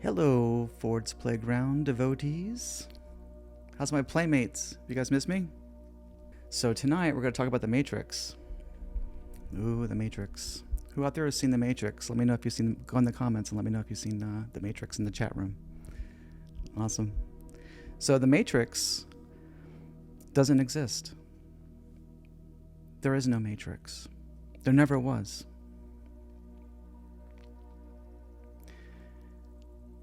Hello, Ford's Playground devotees. How's my playmates? You guys miss me? So tonight we're going to talk about the Matrix. Ooh, the Matrix. Who out there has seen the Matrix? Let me know if you've seen. Go in the comments and let me know if you've seen the Matrix in the chat room. Awesome. So the Matrix doesn't exist. There is no Matrix. There never was.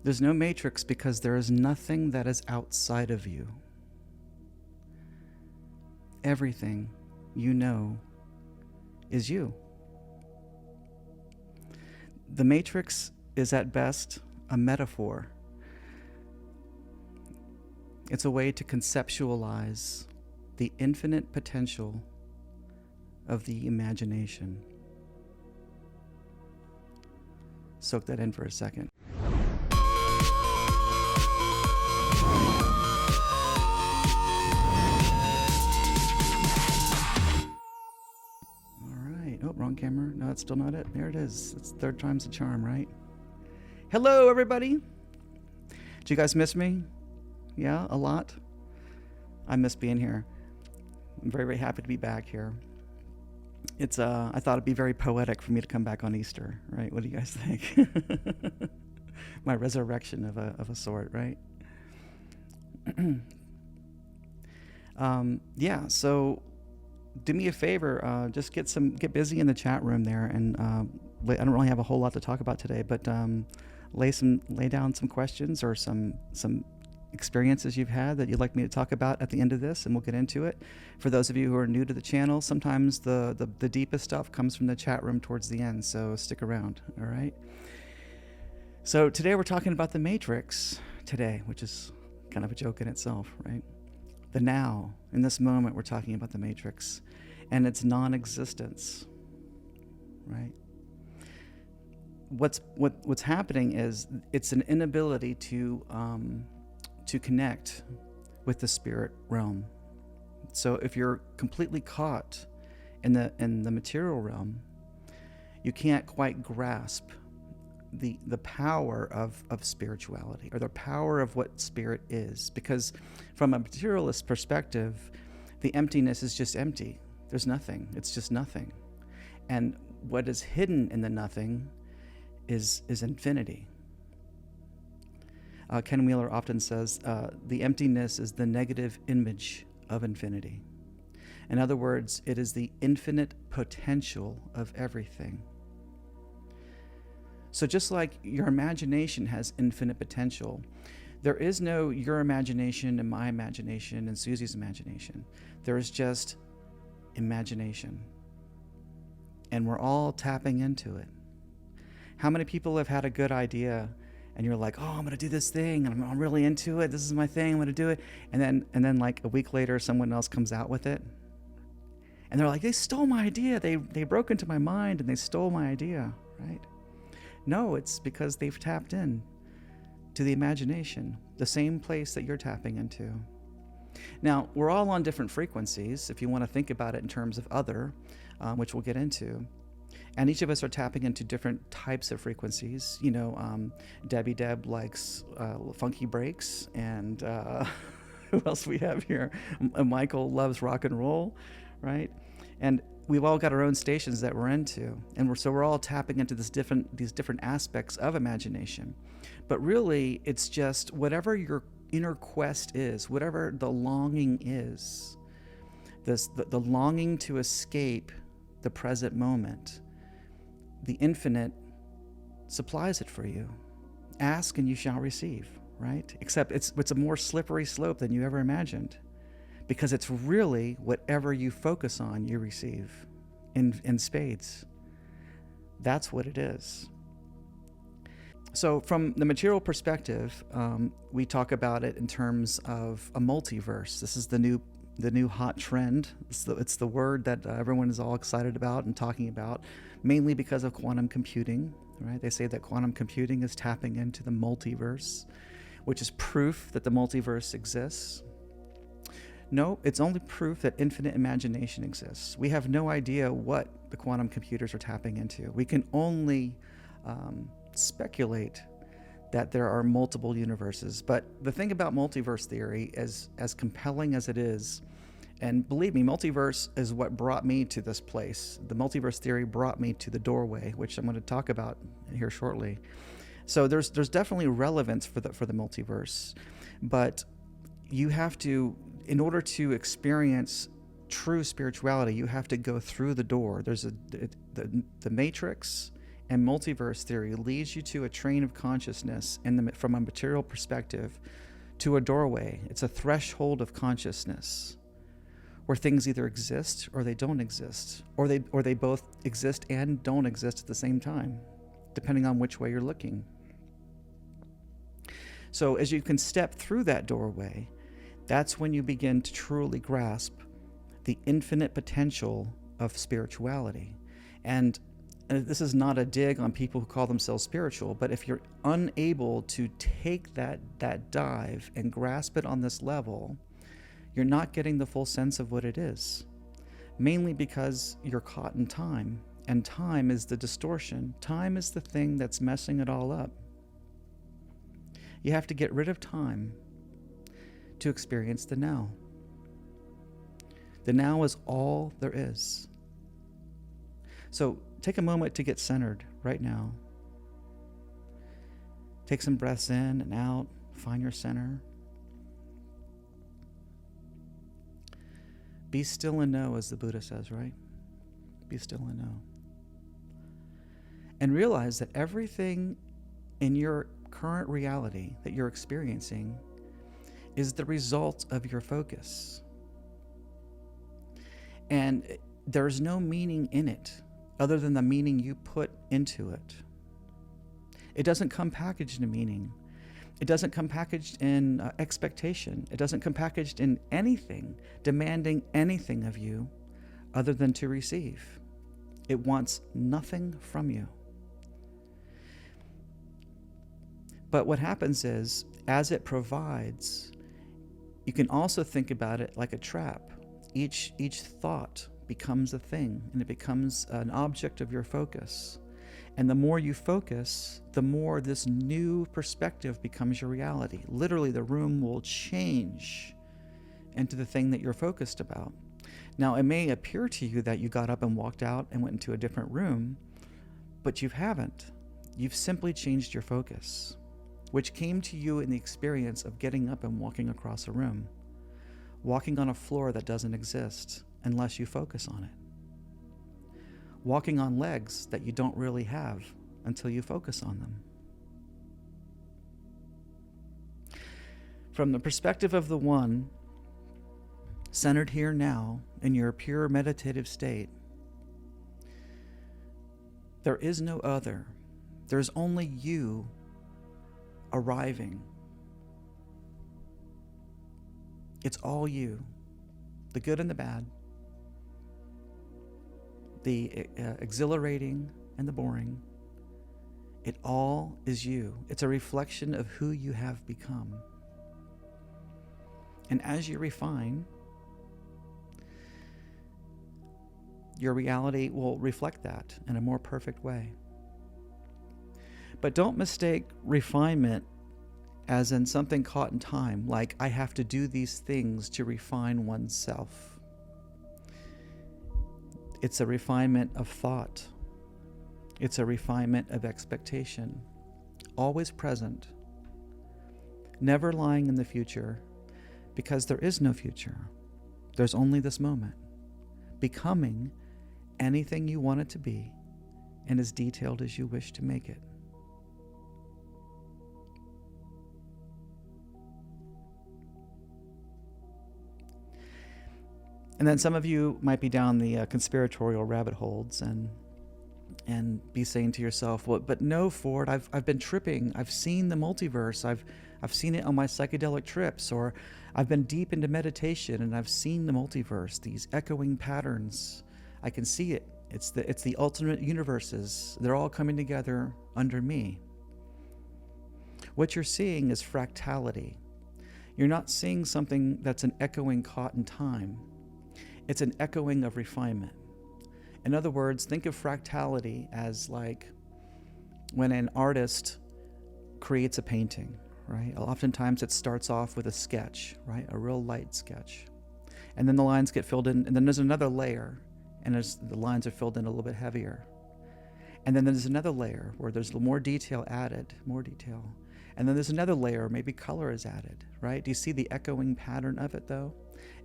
There's no matrix because there is nothing that is outside of you. Everything you know is you. The matrix is at best a metaphor. It's a way to conceptualize the infinite potential of the imagination. Soak that in for a second. Oh, wrong camera. No, that's still not it. There it is. It's third time's the charm, right? Hello, everybody. Do you guys miss me? Yeah, a lot? I miss being here. I'm very, very happy to be back here. It's I thought it'd be very poetic for me to come back on Easter, right? What do you guys think? My resurrection of a sort, right? Yeah, so do me a favor, just get busy in the chat room there, and I don't really have a whole lot to talk about today, but lay down some questions or some experiences you've had that you'd like me to talk about at the end of this, and we'll get into it. For those of you who are new to the channel, sometimes the deepest stuff comes from the chat room towards the end, so stick around, all right? So today we're talking about the Matrix today, which is kind of a joke in itself, right? The now, in this moment, we're talking about the Matrix and its non-existence, right? What's happening is it's an inability to connect with the spirit realm. So if you're completely caught in the material realm, you can't quite grasp the power of spirituality, or the power of what spirit is, because from a materialist perspective, the emptiness is just empty. There's nothing. It's just nothing. And what is hidden in the nothing is infinity. Ken Wheeler often says the emptiness is the negative image of infinity. In other words, it is the infinite potential of everything. So just like your imagination has infinite potential, there is no your imagination and my imagination and Susie's imagination. There is just imagination. And we're all tapping into it. How many people have had a good idea and you're like, oh, I'm going to do this thing, and I'm really into it. This is my thing. I'm going to do it. And then like a week later, someone else comes out with it. And they're like, they stole my idea. They broke into my mind and they stole my idea, right? No, it's because they've tapped in to the imagination, the same place that you're tapping into. Now, we're all on different frequencies, if you want to think about it in terms of other, which we'll get into. And each of us are tapping into different types of frequencies. You know, Debbie Deb likes funky breaks, and who else we have here? Michael loves rock and roll, right? And we've all got our own stations that we're into, and we're all tapping into these different aspects of imagination. But really, it's just whatever your inner quest is, whatever the longing is, the longing to escape the present moment. The infinite supplies it for you. Ask and you shall receive, right? Except it's a more slippery slope than you ever imagined, because it's really whatever you focus on, you receive in spades. That's what it is. So from the material perspective, we talk about it in terms of a multiverse. This is the new hot trend. It's the word that everyone is all excited about and talking about, mainly because of quantum computing, right? They say that quantum computing is tapping into the multiverse, which is proof that the multiverse exists. No, it's only proof that infinite imagination exists. We have no idea what the quantum computers are tapping into. We can only speculate that there are multiple universes. But the thing about multiverse theory is, as compelling as it is, and believe me, multiverse is what brought me to this place. The multiverse theory brought me to the doorway, which I'm going to talk about here shortly. So there's definitely relevance for the multiverse, but you have to, in order to experience true spirituality, you have to go through the door. There's the matrix and multiverse theory leads you to a train of consciousness from a material perspective to a doorway. It's a threshold of consciousness where things either exist or they don't exist, or they both exist and don't exist at the same time, depending on which way you're looking. So as you can step through that doorway, that's when you begin to truly grasp the infinite potential of spirituality. And this is not a dig on people who call themselves spiritual, but if you're unable to take that dive and grasp it on this level, you're not getting the full sense of what it is, mainly because you're caught in time, and time is the distortion. Time is the thing that's messing it all up. You have to get rid of time to experience the now. The now is all there is. So take a moment to get centered right now. Take some breaths in and out. Find your center. Be still and know, as the Buddha says, right? Be still and know. And realize that everything in your current reality that you're experiencing is the result of your focus. And there's no meaning in it other than the meaning you put into it. It doesn't come packaged in meaning. It doesn't come packaged in expectation. It doesn't come packaged in anything, demanding anything of you other than to receive. It wants nothing from you. But what happens is, as it provides, you can also think about it like a trap. Each thought becomes a thing, and it becomes an object of your focus. And the more you focus, the more this new perspective becomes your reality. Literally, the room will change into the thing that you're focused about. Now, it may appear to you that you got up and walked out and went into a different room, but you haven't. You've simply changed your focus, which came to you in the experience of getting up and walking across a room, walking on a floor that doesn't exist unless you focus on it, walking on legs that you don't really have until you focus on them. From the perspective of the one, centered here now in your pure meditative state, there is no other. There's only you arriving. It's all you, the good and the bad, the exhilarating and the boring. It all is you. It's a reflection of who you have become. And as you refine, your reality will reflect that in a more perfect way. But don't mistake refinement as in something caught in time, like I have to do these things to refine oneself. It's a refinement of thought. It's a refinement of expectation, always present, never lying in the future, because there is no future. There's only this moment, becoming anything you want it to be and as detailed as you wish to make it. And then some of you might be down the conspiratorial rabbit holes and be saying to yourself, well, but no, Ford, I've been tripping. I've seen the multiverse. I've seen it on my psychedelic trips, or I've been deep into meditation and I've seen the multiverse, these echoing patterns. I can see it. It's the ultimate universes. They're all coming together under me. What you're seeing is fractality. You're not seeing something that's an echoing caught in time. It's an echoing of refinement. In other words, think of fractality as like when an artist creates a painting, right? Oftentimes it starts off with a sketch, right? A real light sketch. And then the lines get filled in, and then there's another layer, and the lines are filled in a little bit heavier. And then there's another layer where there's more detail added, more detail. And then there's another layer, maybe color is added, right? Do you see the echoing pattern of it though?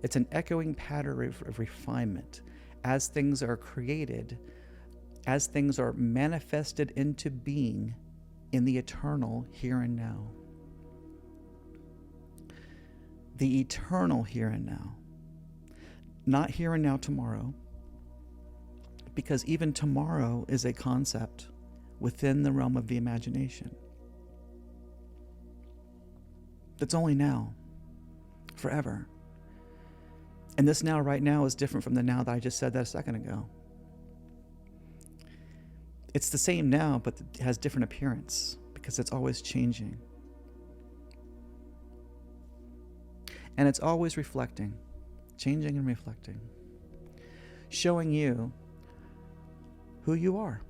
It's an echoing pattern of refinement. As things are created, as things are manifested into being in the eternal here and now. The eternal here and now. Not here and now tomorrow, because even tomorrow is a concept within the realm of the imagination. That's only now, forever. And this now, right now, is different from the now that I just said that a second ago. It's the same now, but it has different appearance because it's always changing. And it's always reflecting, changing and reflecting, showing you who you are.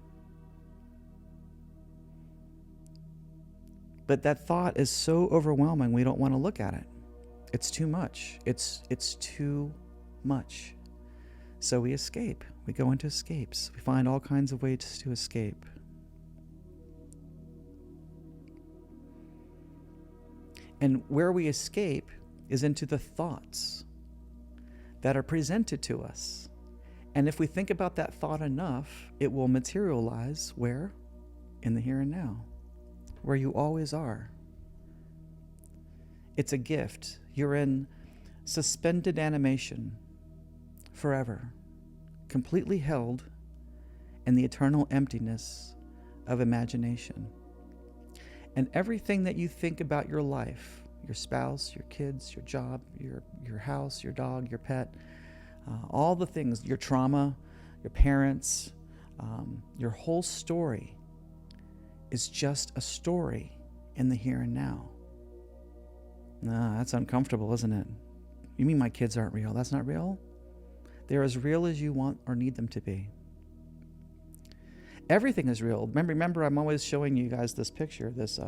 But that thought is so overwhelming, we don't want to look at it. It's too much. It's too much. So we escape. We go into escapes. We find all kinds of ways to escape. And where we escape is into the thoughts that are presented to us. And if we think about that thought enough, it will materialize where? In the here and now, where you always are. It's a gift. You're in suspended animation forever, completely held in the eternal emptiness of imagination. And everything that you think about your life, your spouse, your kids, your job, your house, your dog, your pet, all the things, your trauma, your parents, your whole story is just a story in the here and now. Nah, that's uncomfortable, isn't it? You mean my kids aren't real? That's not real? They're as real as you want or need them to be. Everything is real. Remember, I'm always showing you guys this picture, this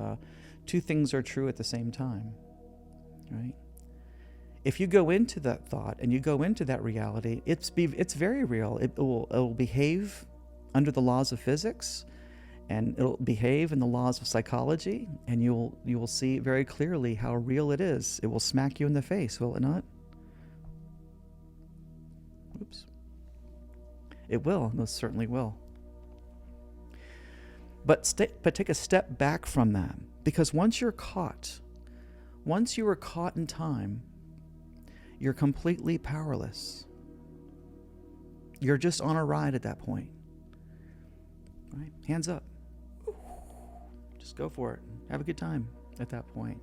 two things are true at the same time, right? If you go into that thought and you go into that reality, it's very real. It will behave under the laws of physics, and it'll behave in the laws of psychology, and you will see very clearly how real it is. It will smack you in the face, will it not? Oops. It will, most certainly will. But take a step back from that, because once you are caught in time, you're completely powerless. You're just on a ride at that point. Right? Hands up. Just go for it. Have a good time at that point.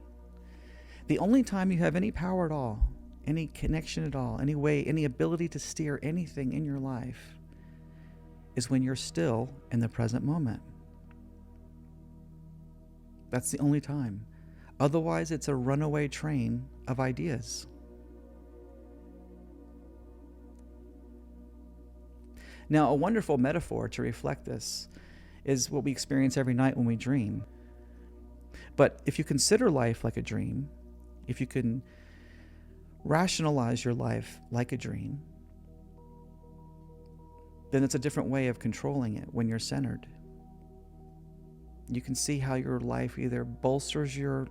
The only time you have any power at all, any connection at all, any way, any ability to steer anything in your life is when you're still in the present moment. That's the only time. Otherwise, it's a runaway train of ideas. Now, a wonderful metaphor to reflect this is what we experience every night when we dream. But if you consider life like a dream, if you can rationalize your life like a dream, then it's a different way of controlling it when you're centered. You can see how your life either bolsters your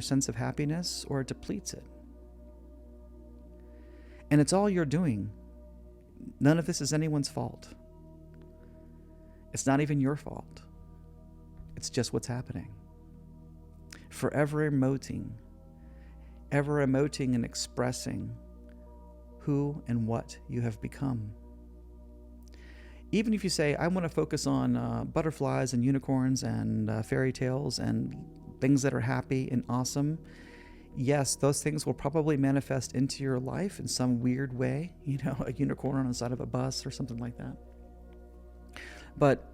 sense of happiness or it depletes it. And it's all you're doing. None of this is anyone's fault. It's not even your fault. It's just what's happening. Forever emoting and expressing who and what you have become. Even if you say, I want to focus on butterflies and unicorns and fairy tales and things that are happy and awesome, yes, those things will probably manifest into your life in some weird way, a unicorn on the side of a bus or something like that. But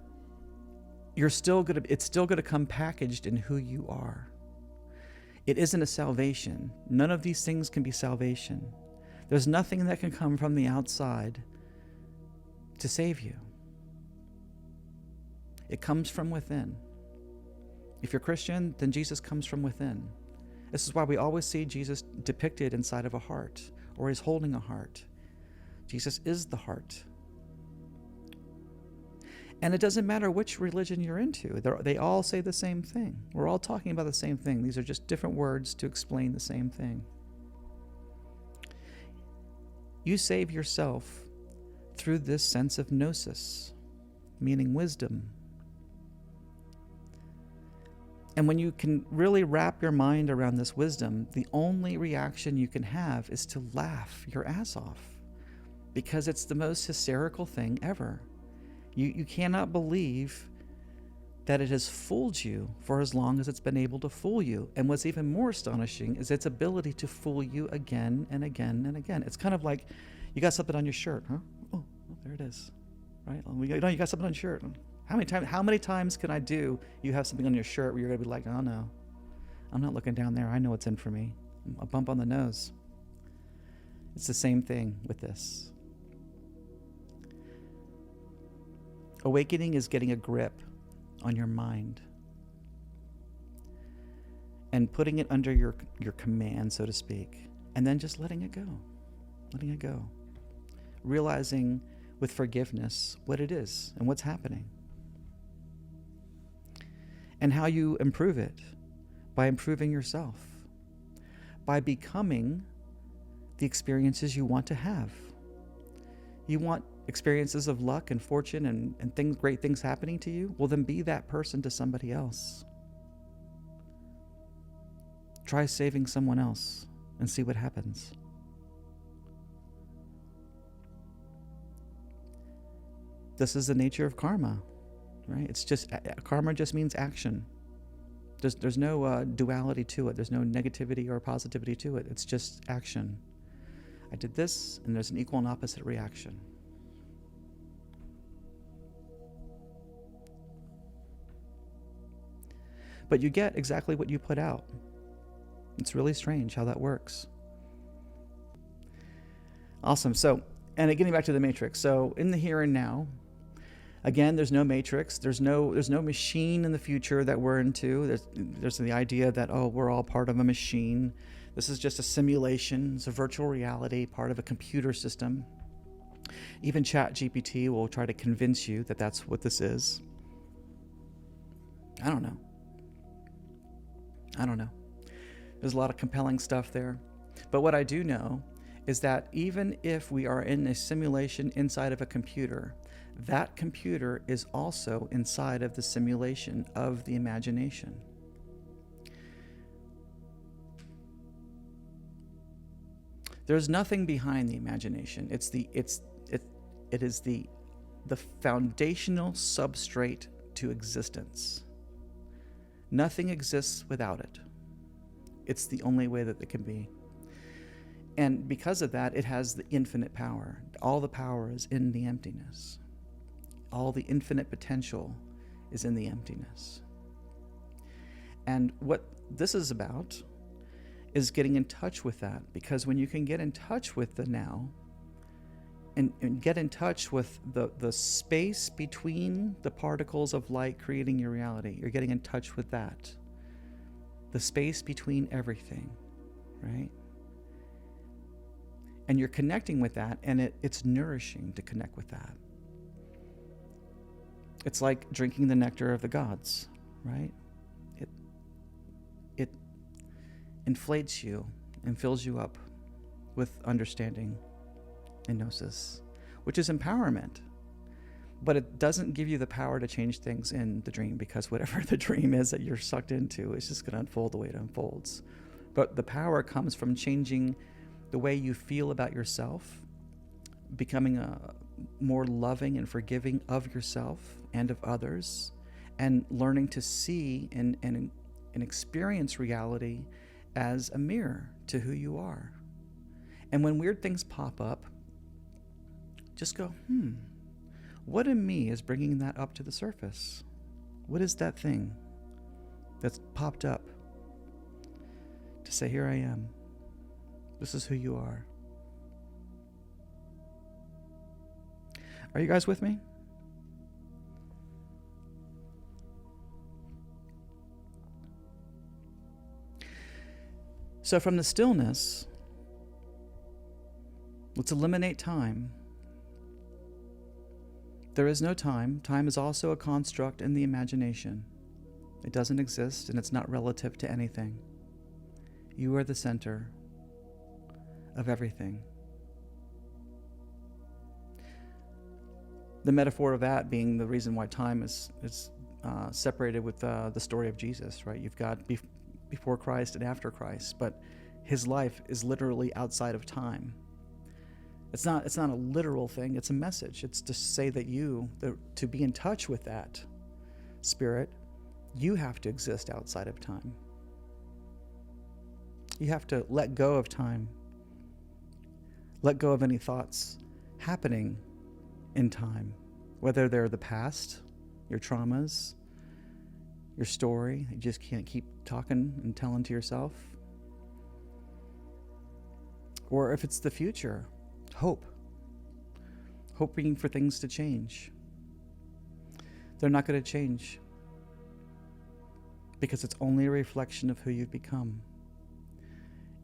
it's still going to come packaged in who you are. It isn't a salvation. None of these things can be salvation. There's nothing that can come from the outside to save you. It comes from within. If you're Christian, then Jesus comes from within. This is why we always see Jesus depicted inside of a heart, or he's holding a heart. Jesus is the heart. And it doesn't matter which religion you're into. They all say the same thing. We're all talking about the same thing. These are just different words to explain the same thing. You save yourself through this sense of gnosis, meaning wisdom. And when you can really wrap your mind around this wisdom, the only reaction you can have is to laugh your ass off, because it's the most hysterical thing ever. You cannot believe that it has fooled you for as long as it's been able to fool you. And what's even more astonishing is its ability to fool you again and again and again. It's kind of like you got something on your shirt, huh? Oh, there it is, right? You got something on your shirt. How many times can I do you have something on your shirt where you're going to be like, oh no, I'm not looking down there. I know what's in for me. A bump on the nose. It's the same thing with this. Awakening is getting a grip on your mind and putting it under your command, so to speak, and then just letting it go. Realizing with forgiveness what it is and what's happening. And how you improve it, by improving yourself, by becoming the experiences you want to have. You want experiences of luck and fortune and great things happening to you? Well, then be that person to somebody else. Try saving someone else and see what happens. This is the nature of karma, right? It's just, karma just means action. There's no duality to it. There's no negativity or positivity to it. It's just action. I did this, and there's an equal and opposite reaction. But you get exactly what you put out. It's really strange how that works. Awesome. So, and getting back to the matrix. So in the here and now, again, there's no matrix. There's no machine in the future that we're into. There's the idea that, oh, we're all part of a machine. This is just a simulation. It's a virtual reality, part of a computer system. Even ChatGPT will try to convince you that that's what this is. I don't know. There's a lot of compelling stuff there. But what I do know is that even if we are in a simulation inside of a computer, that computer is also inside of the simulation of the imagination. There's nothing behind the imagination. It is the foundational substrate to existence. Nothing exists without it. It's the only way that it can be. And because of that, it has the infinite power. All the power is in the emptiness. All the infinite potential is in the emptiness. And what this is about is getting in touch with that, because when you can get in touch with the now and get in touch with the space between the particles of light creating your reality, you're getting in touch with that. The space between everything, right? And you're connecting with that, and it's nourishing to connect with that. It's like drinking the nectar of the gods, right? It inflates you and fills you up with understanding and gnosis, which is empowerment. But it doesn't give you the power to change things in the dream, because whatever the dream is that you're sucked into, it's just going to unfold the way it unfolds. But the power comes from changing the way you feel about yourself, becoming more loving and forgiving of yourself and of others, and learning to see and experience reality as a mirror to who you are. And when weird things pop up, just go, what in me is bringing that up to the surface? What is that thing that's popped up to say, here I am. This is who you are. Are you guys with me? So from the stillness, let's eliminate time. There is no time. Time is also a construct in the imagination. It doesn't exist, and it's not relative to anything. You are the center of everything. The metaphor of that being the reason why time is separated with the story of Jesus, right? You've got before Christ and after Christ, but his life is literally outside of time. It's not a literal thing. It's a message. It's to say that to be in touch with that spirit, you have to exist outside of time. You have to let go of time. Let go of any thoughts happening in time, whether they're the past, your traumas, your story. You just can't keep talking and telling to yourself. Or if it's the future, hope. Hoping for things to change. They're not going to change because it's only a reflection of who you've become.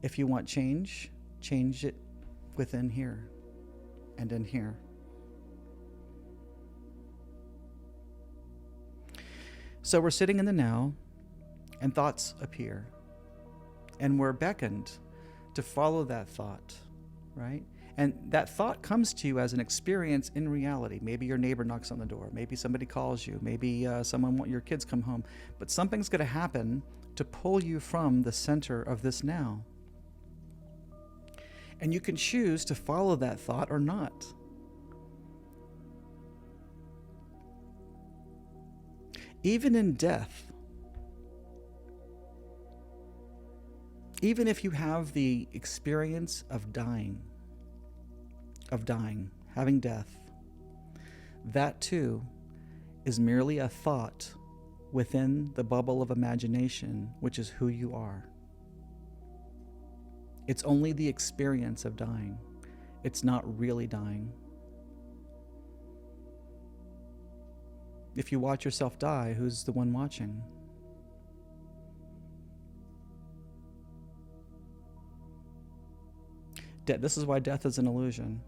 If you want change, change it within here and in here. So we're sitting in the now, and thoughts appear. And we're beckoned to follow that thought, right? And that thought comes to you as an experience in reality. Maybe your neighbor knocks on the door. Maybe somebody calls you. Maybe your kids come home. But something's going to happen to pull you from the center of this now. And you can choose to follow that thought or not. Even in death, even if you have the experience of dying, having death, that too is merely a thought within the bubble of imagination, which is who you are. It's only the experience of dying. It's not really dying. If you watch yourself die, who's the one watching? This is why death is an illusion.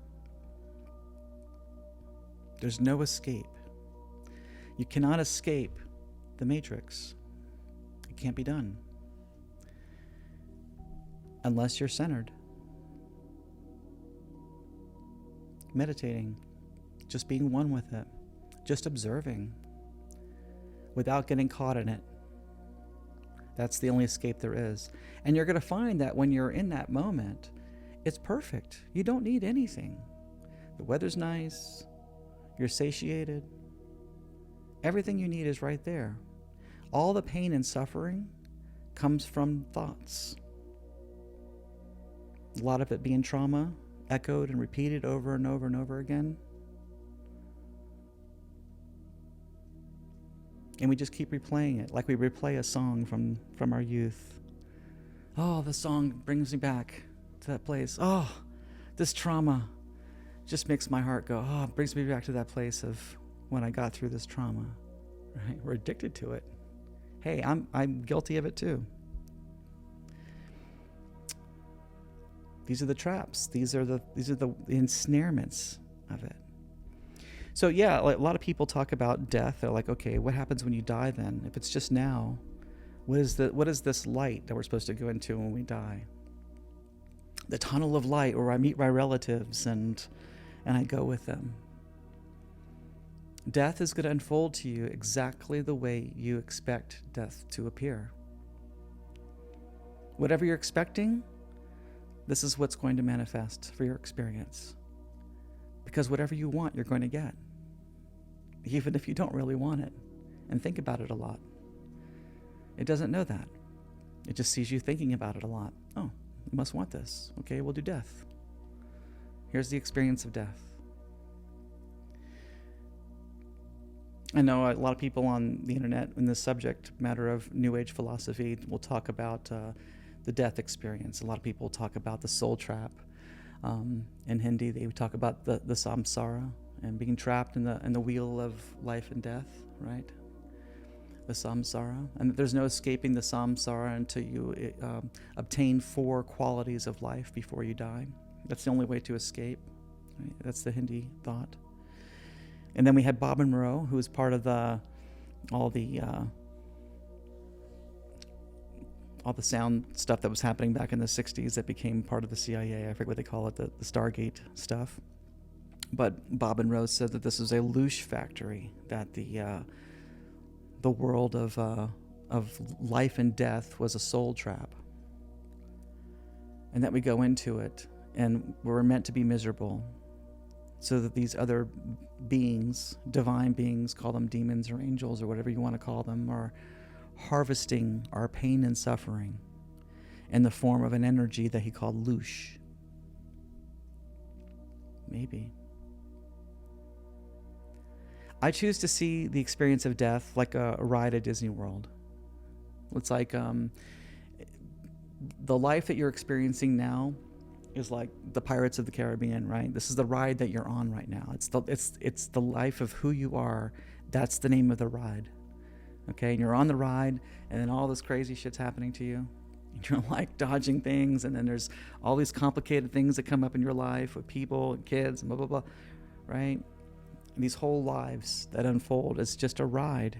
There's no escape. You cannot escape the matrix. It can't be done. Unless you're centered. Meditating. Just being one with it. Just observing. Without getting caught in it. That's the only escape there is. And you're going to find that when you're in that moment, it's perfect. You don't need anything. The weather's nice. You're satiated. Everything you need is right there. All the pain and suffering comes from thoughts. A lot of it being trauma, echoed and repeated over and over and over again. And we just keep replaying it, like we replay a song from our youth. Oh, the song brings me back to that place. Oh, this trauma just makes my heart go, oh, it brings me back to that place of when I got through this trauma. Right? We're addicted to it. Hey, I'm guilty of it too. These are the traps. These are the ensnarements of it. So yeah, a lot of people talk about death. They're like, okay, what happens when you die then? If it's just now, what is this light that we're supposed to go into when we die? The tunnel of light where I meet my relatives and I go with them. Death is going to unfold to you exactly the way you expect death to appear. Whatever you're expecting, this is what's going to manifest for your experience. Because whatever you want, you're going to get. Even if you don't really want it and think about it a lot. It doesn't know that. It just sees you thinking about it a lot. Oh, you must want this. Okay, we'll do death. Here's the experience of death. I know a lot of people on the internet in this subject matter of New Age philosophy will talk about the death experience. A lot of people talk about the soul trap. In Hindi, they talk about the samsara and being trapped in the wheel of life and death, right? the samsara, and there's no escaping the samsara until you obtain 4 qualities of life before you die. That's the only way to escape. Right? That's the Hindi thought. And then we had Bob Monroe, who was part of all the sound stuff that was happening back in the 60s that became part of the CIA. I forget what they call it, the Stargate stuff. But Bob Monroe said that this was a loosh factory, that the world of life and death was a soul trap, and that we go into it and we're meant to be miserable, so that these other beings, divine beings, call them demons or angels or whatever you want to call them, are harvesting our pain and suffering in the form of an energy that he called loosh. Maybe. I choose to see the experience of death like a ride at Disney World. It's like the life that you're experiencing now is like the Pirates of the Caribbean, right? This is the ride that you're on right now. It's the life of who you are. That's the name of the ride. Okay, and you're on the ride, and then all this crazy shit's happening to you. And you're like dodging things, and then there's all these complicated things that come up in your life with people and kids and blah, blah, blah, right? And these whole lives that unfold is just a ride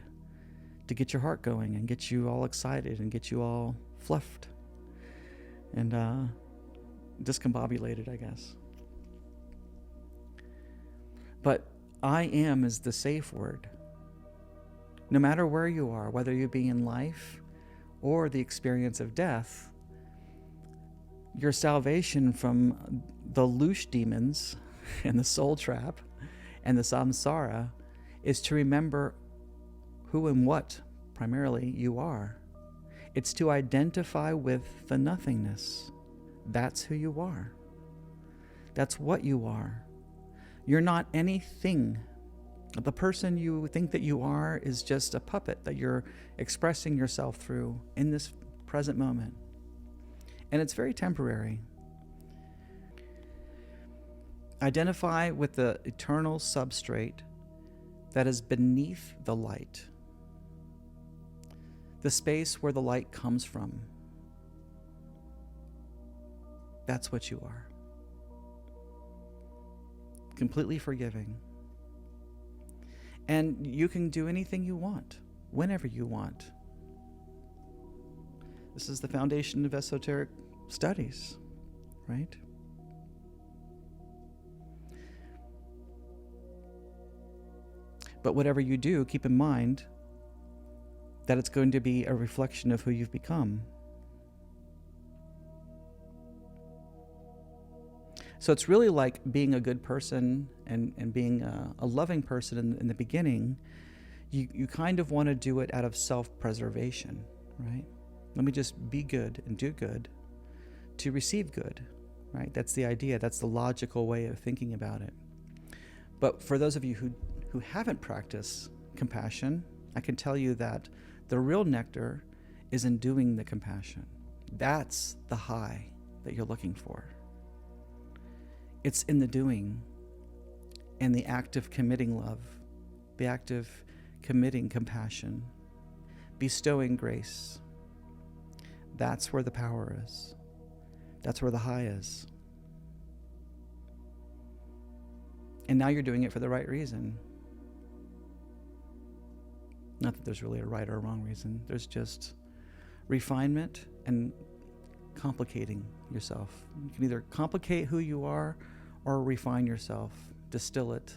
to get your heart going and get you all excited and get you all fluffed and discombobulated, I guess. But I am is the safe word. No matter where you are, whether you be in life or the experience of death, your salvation from the loosh demons and the soul trap and the samsara is to remember who and what primarily you are. It's to identify with the nothingness. That's who you are. That's what you are. You're not anything. The person you think that you are is just a puppet that you're expressing yourself through in this present moment. And it's very temporary. Identify with the eternal substrate that is beneath the light, the space where the light comes from. That's what you are. Completely forgiving. And you can do anything you want, whenever you want. This is the foundation of esoteric studies, right? But whatever you do, keep in mind that it's going to be a reflection of who you've become. So it's really like being a good person and being a loving person in the beginning. You kind of want to do it out of self-preservation, right? Let me just be good and do good to receive good, right? That's the idea. That's the logical way of thinking about it. But for those of you who haven't practiced compassion, I can tell you that the real nectar is in doing the compassion. That's the high that you're looking for. It's in the doing and the act of committing love, the act of committing compassion, bestowing grace. That's where the power is. That's where the high is. And now you're doing it for the right reason. Not that there's really a right or a wrong reason. There's just refinement and complicating yourself. You can either complicate who you are or refine yourself, distill it.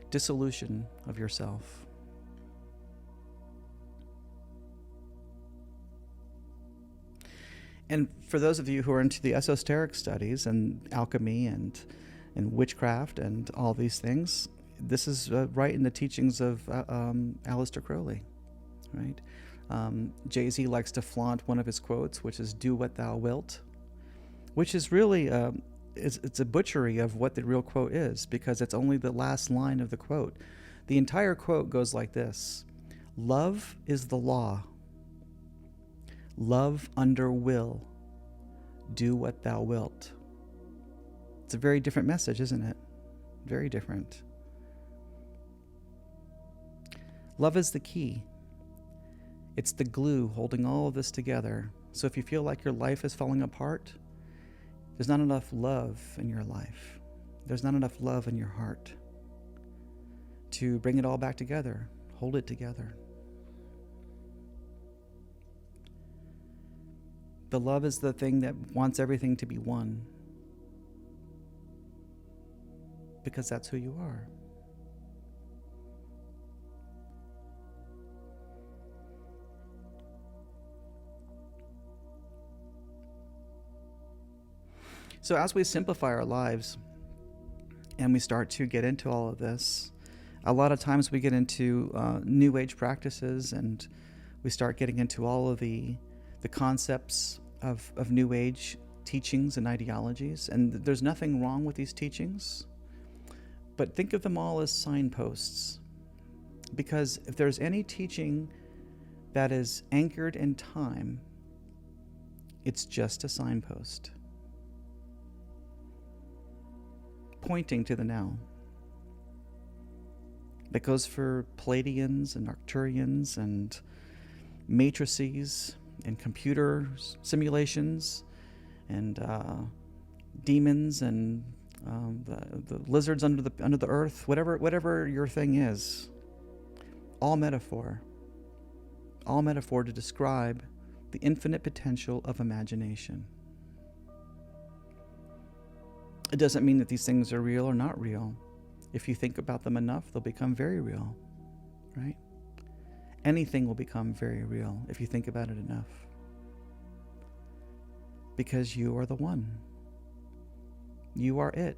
Dissolution of yourself. And for those of you who are into the esoteric studies and alchemy and witchcraft and all these things, this is right in the teachings of Aleister Crowley, right? Jay-Z likes to flaunt one of his quotes, which is "Do what thou wilt," which is really it's a butchery of what the real quote is, because it's only the last line of the quote. The entire quote goes like this: "Love is the law. Love under will. Do what thou wilt." It's a very different message, isn't it? Very different. Love is the key. It's the glue holding all of this together. So if you feel like your life is falling apart, there's not enough love in your life. There's not enough love in your heart to bring it all back together, hold it together. The love is the thing that wants everything to be one, because that's who you are. So as we simplify our lives and we start to get into all of this, a lot of times we get into New Age practices, and we start getting into all of the concepts of New Age teachings and ideologies. And there's nothing wrong with these teachings, but think of them all as signposts. Because if there's any teaching that is anchored in time, it's just a signpost, pointing to the now. That goes for Palladians and Arcturians and matrices and computer simulations and demons and the lizards under the earth, whatever your thing is. All metaphor to describe the infinite potential of imagination. It doesn't mean that these things are real or not real. If you think about them enough, they'll become very real, right? Anything will become very real if you think about it enough. Because you are the one. You are it.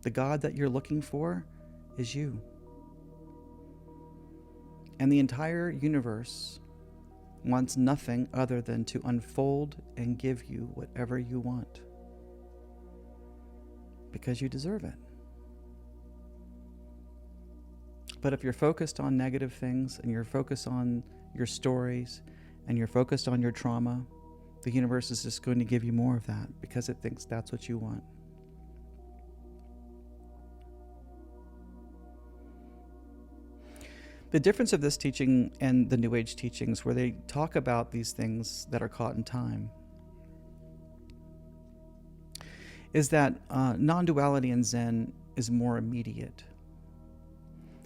The God that you're looking for is you. And the entire universe wants nothing other than to unfold and give you whatever you want. Because you deserve it. But if you're focused on negative things, and you're focused on your stories, and you're focused on your trauma, the universe is just going to give you more of that because it thinks that's what you want. The difference of this teaching and the New Age teachings, where they talk about these things that are caught in time, is that non-duality in Zen is more immediate.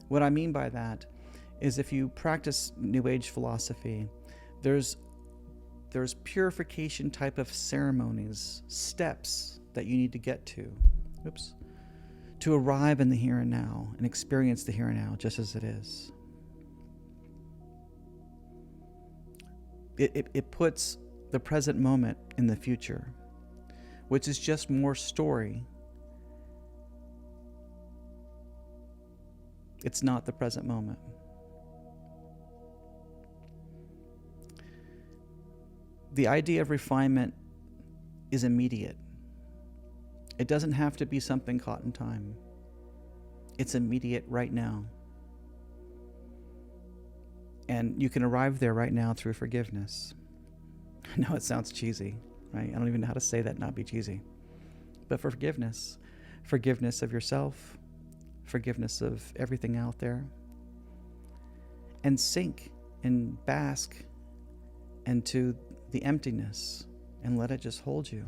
What I mean by that is, if you practice New Age philosophy, there's purification type of ceremonies, steps that you need to get to, to arrive in the here and now and experience the here and now just as it is. It puts the present moment in the future, which is just more story. It's not the present moment. The idea of refinement is immediate. It doesn't have to be something caught in time. It's immediate right now. And you can arrive there right now through forgiveness. I know it sounds cheesy, right? I don't even know how to say that and not be cheesy. But forgiveness of yourself, forgiveness of everything out there, and sink and bask into the emptiness and let it just hold you.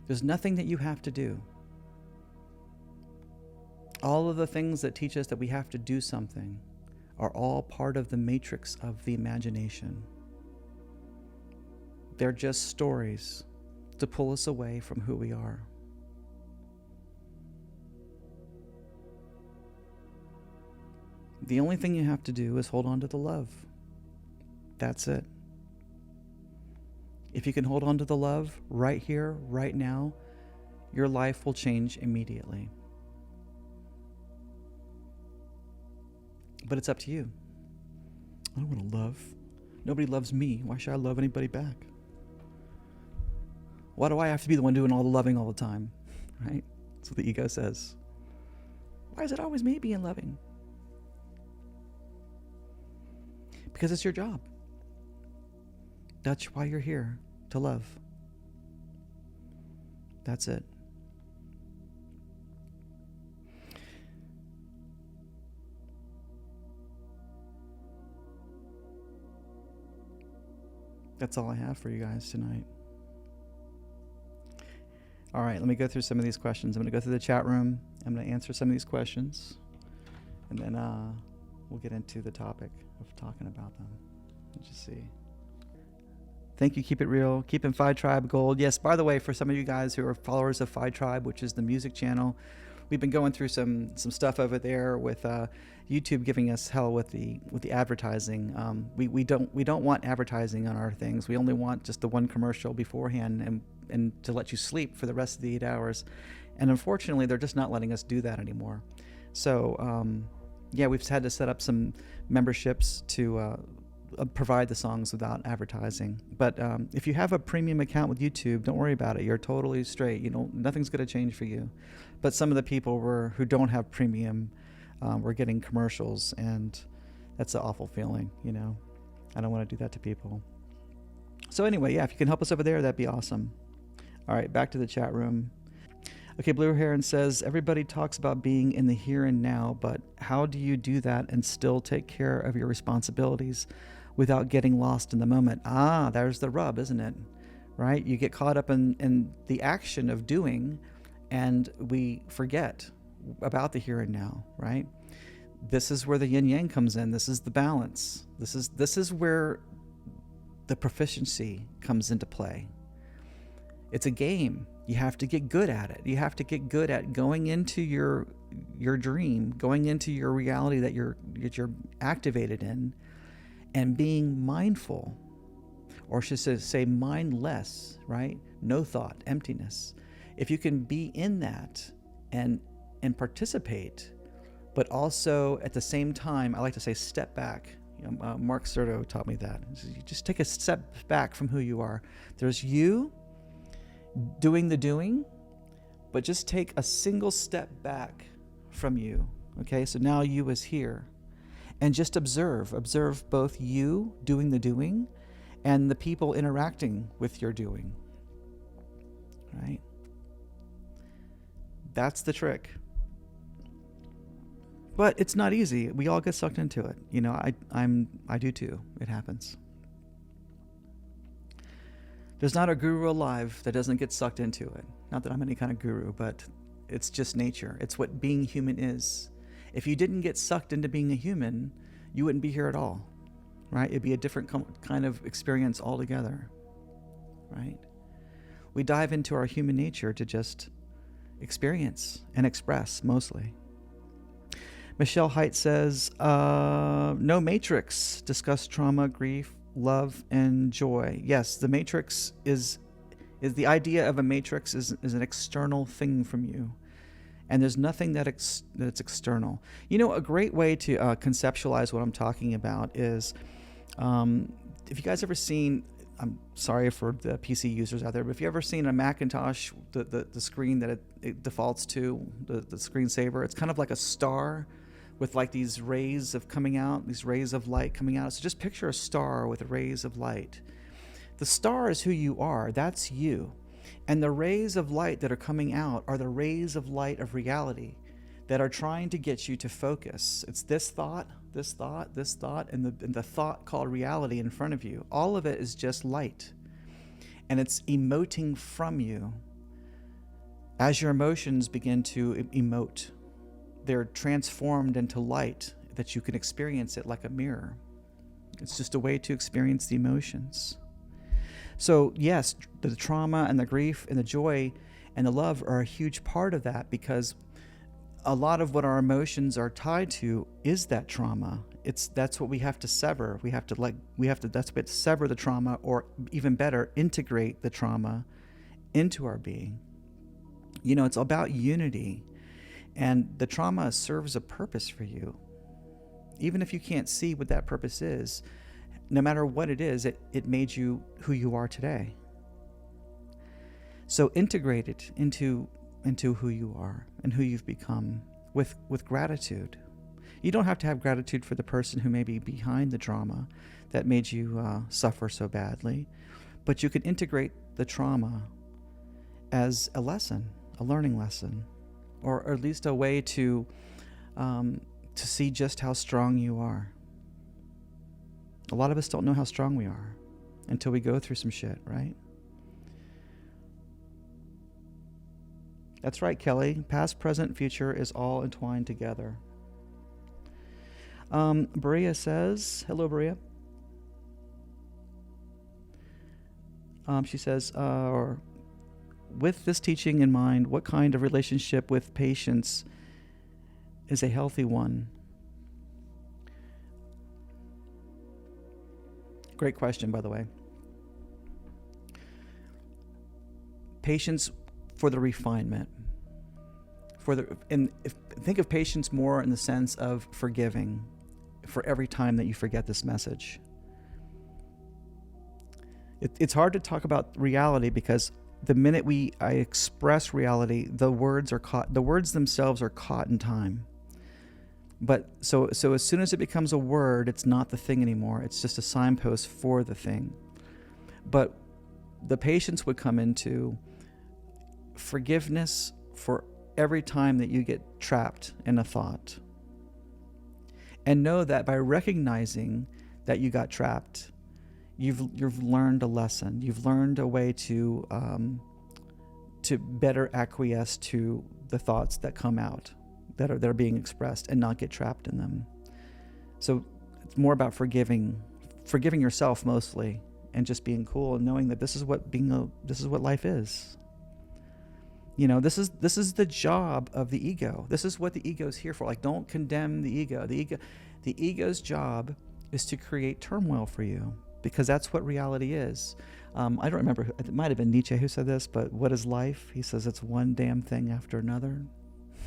There's nothing that you have to do. All of the things that teach us that we have to do something are all part of the matrix of the imagination. They're just stories to pull us away from who we are. The only thing you have to do is hold on to the love. That's it. If you can hold on to the love right here, right now, your life will change immediately. But it's up to you. I don't want to love. Nobody loves me. Why should I love anybody back? Why do I have to be the one doing all the loving all the time? Right? That's what the ego says. Why is it always me being loving? Because it's your job. That's why you're here, to love. That's it. That's all I have for you guys tonight. All right, let me go through some of these questions. I'm going to go through the chat room. I'm going to answer some of these questions, and then we'll get into the topic of talking about them. Let's just see. Thank you, Keep It Real. Keeping Phi Tribe Gold. Yes, by the way, for some of you guys who are followers of Phi Tribe, which is the music channel, we've been going through some stuff over there with YouTube giving us hell with the advertising. We don't want advertising on our things. We only want just the one commercial beforehand and to let you sleep for the rest of the 8 hours. And unfortunately, they're just not letting us do that anymore. So yeah, we've had to set up some memberships to provide the songs without advertising. But if you have a premium account with YouTube, don't worry about it. You're totally straight. Nothing's going to change for you. But some of the people who don't have premium were getting commercials, and that's an awful feeling. I don't want to do that to people. So anyway, yeah, if you can help us over there, that'd be awesome. All right, back to the chat room. Okay, Blue Heron says, everybody talks about being in the here and now, but how do you do that and still take care of your responsibilities without getting lost in the moment? There's the rub, isn't it? Right? You get caught up in the action of doing, and we forget about the here and now, right? This is where the yin yang comes in. This is the balance. This is where the proficiency comes into play. It's a game. You have to get good at it. You have to get good at going into your dream, going into your reality that you're activated in, and being mindful, or should say mindless, right? No thought, emptiness. If you can be in that and participate, but also at the same time, I like to say step back. Mark Serto taught me that. You just take a step back from who you are. There's you doing the doing, but just take a single step back from you. Okay, so now you is here, and just observe both you doing the doing and the people interacting with your doing. Right? That's the trick. But it's not easy. We all get sucked into it. I do too. It happens. There's not a guru alive that doesn't get sucked into it. Not that I'm any kind of guru, but it's just nature. It's what being human is. If you didn't get sucked into being a human, you wouldn't be here at all, right? It'd be a different kind of experience altogether, right? We dive into our human nature to just experience and express, mostly. Michelle Height says, no matrix. Discuss trauma, grief, love, and joy. Yes, the matrix is the idea of a matrix is an external thing from you, and there's nothing that's external. A great way to conceptualize what I'm talking about is, if you guys ever seen, I'm sorry for the PC users out there, but if you ever seen a Macintosh, the screen that it defaults to, the screensaver, it's kind of like a star with like these rays of light coming out. So just picture a star with rays of light. The star is who you are. That's you. And the rays of light that are coming out are the rays of light of reality that are trying to get you to focus. It's this thought, and the thought called reality in front of you. All of it is just light. And it's emoting from you. As your emotions begin to emote, they're transformed into light that you can experience it like a mirror. It's just a way to experience the emotions. So yes, the trauma and the grief and the joy and the love are a huge part of that, because a lot of what our emotions are tied to is that trauma. That's what we have to sever. That's what we have to sever the trauma, or even better, integrate the trauma into our being. It's about unity. And the trauma serves a purpose for you. Even if you can't see what that purpose is, no matter what it is, it made you who you are today. So integrate it into who you are and who you've become with gratitude. You don't have to have gratitude for the person who may be behind the trauma that made you suffer so badly, but you can integrate the trauma as a lesson, a learning lesson, or at least a way to see just how strong you are. A lot of us don't know how strong we are. until we go through some shit, right? That's right, Kelly. Past, present, future is all entwined together. Bria says, hello, Bria. She says, with this teaching in mind, what kind of relationship with patience is a healthy one? Great question, by the way. Patience for the refinement. Think of patience more in the sense of forgiving for every time that you forget this message. It's hard to talk about reality because the minute I express reality, the words themselves are caught in time. But so as soon as it becomes a word, it's not the thing anymore. It's just a signpost for the thing. But the patience would come into forgiveness for every time that you get trapped in a thought. And know that by recognizing that you got trapped, you've learned a lesson. You've learned a way to better acquiesce to the thoughts that come out, that are being expressed, and not get trapped in them. So it's more about forgiving yourself mostly, and just being cool and knowing that this is what life is. You know, this is the job of the ego. This is what the ego is here for. Like, don't condemn the ego. The ego's job is to create turmoil for you, because that's what reality is. I don't remember, it might have been Nietzsche who said this, but what is life? He says it's one damn thing after another.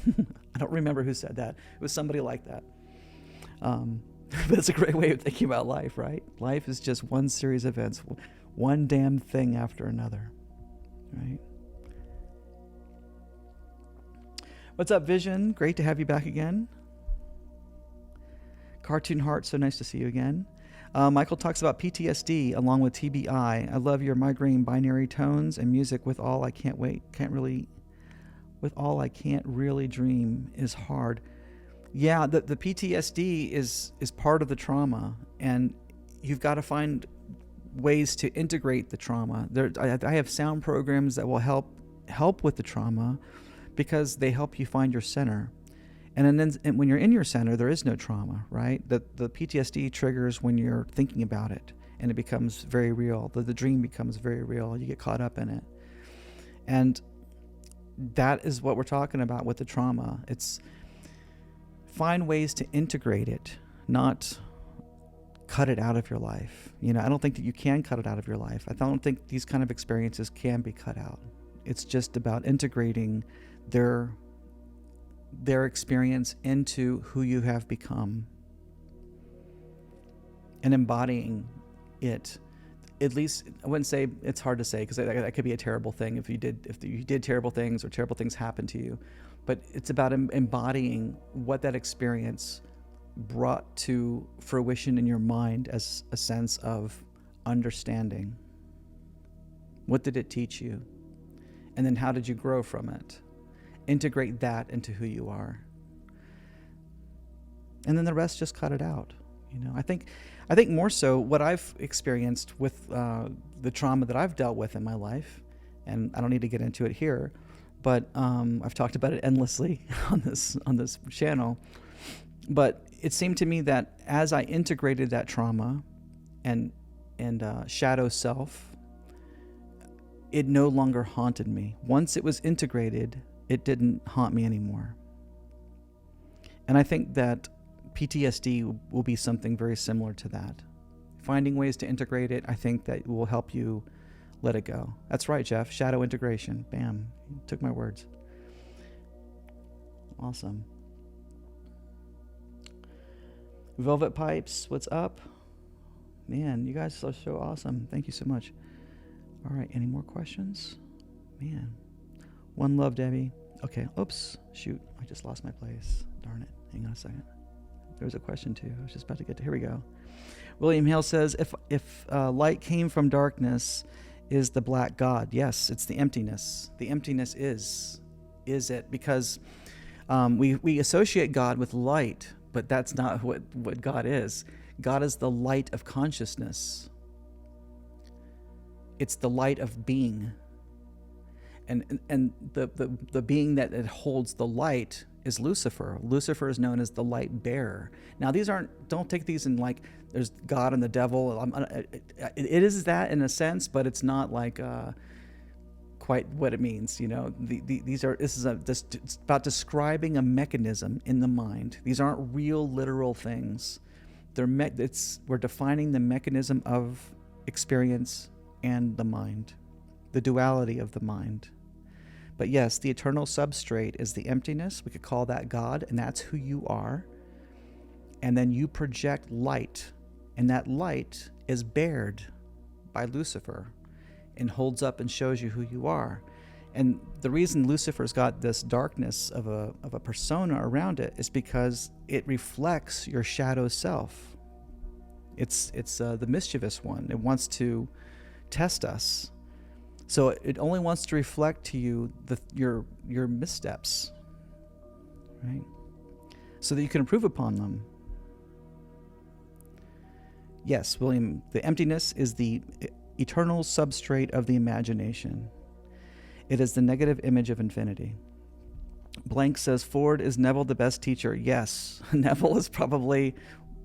I don't remember who said that. It was somebody like that. But it's a great way of thinking about life, right? Life is just one series of events, one damn thing after another, right? What's up, Vision? Great to have you back again. Cartoon Heart, so nice to see you again. Michael talks about PTSD along with TBI. I love your migraine binary tones and music with all I can't really dream is hard. Yeah, the PTSD is part of the trauma, and you've got to find ways to integrate the trauma. I have sound programs that will help with the trauma, because they help you find your center. And then when you're in your center, there is no trauma, right? The PTSD triggers when you're thinking about it, and it becomes very real. The dream becomes very real. You get caught up in it. And that is what we're talking about with the trauma. It's find ways to integrate it, not cut it out of your life. You know, I don't think that you can cut it out of your life. I don't think these kind of experiences can be cut out. It's just about integrating their experience into who you have become and embodying it. At least, I wouldn't say, it's hard to say, because that could be a terrible thing if you did terrible things, or terrible things happen to you. But it's about embodying what that experience brought to fruition in your mind as a sense of understanding. What did it teach you? And then how did you grow from it? Integrate that into who you are. And then the rest, just cut it out. You know, I think more so what I've experienced with the trauma that I've dealt with in my life, and I don't need to get into it here, but I've talked about it endlessly on this channel. But it seemed to me that as I integrated that trauma and shadow self, it no longer haunted me. Once it was integrated, it didn't haunt me anymore. And I think that PTSD will be something very similar to that. Finding ways to integrate it, I think that will help you let it go. That's right, Jeff. Shadow integration. Bam. You took my words. Awesome. Velvet Pipes, what's up? Man, you guys are so awesome. Thank you so much. All right, any more questions? Man. One love, Debbie. Okay, oops, shoot, I just lost my place. Darn it, hang on a second. There was a question too, I was just about to get to, here we go. William Hale says, if light came from darkness, is the black God? Yes, it's the emptiness. The emptiness is it, because we associate God with light, but that's not what God is. God is the light of consciousness. It's the light of being. And the being that it holds the light is Lucifer. Lucifer is known as the light bearer. Now don't take these in like there's God and the devil. It is that in a sense, but it's not like quite what it means. This is it's about describing a mechanism in the mind. These aren't real literal things. We're defining the mechanism of experience and the mind, the duality of the mind. But yes, the eternal substrate is the emptiness. We could call that God, and that's who you are. And then you project light, and that light is bared by Lucifer and holds up and shows you who you are. And the reason Lucifer's got this darkness of a persona around it is because it reflects your shadow self. It's the mischievous one. It wants to test us. So it only wants to reflect to you your missteps, right? So that you can improve upon them. Yes, William, the emptiness is the eternal substrate of the imagination. It is the negative image of infinity. Blank says, Ford, is Neville the best teacher? Yes, Neville is probably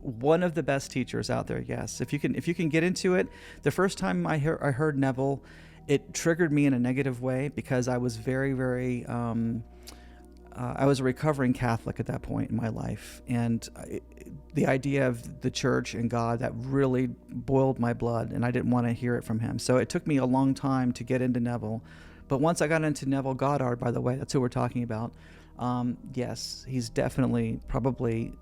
one of the best teachers out there. Yes, if you can get into it. The first time I heard Neville, it triggered me in a negative way because I was very, very, I was a recovering Catholic at that point in my life. And the idea of the church and God, that really boiled my blood, and I didn't want to hear it from him. So it took me a long time to get into Neville. But once I got into Neville Goddard, by the way, that's who we're talking about. Yes, he's definitely probably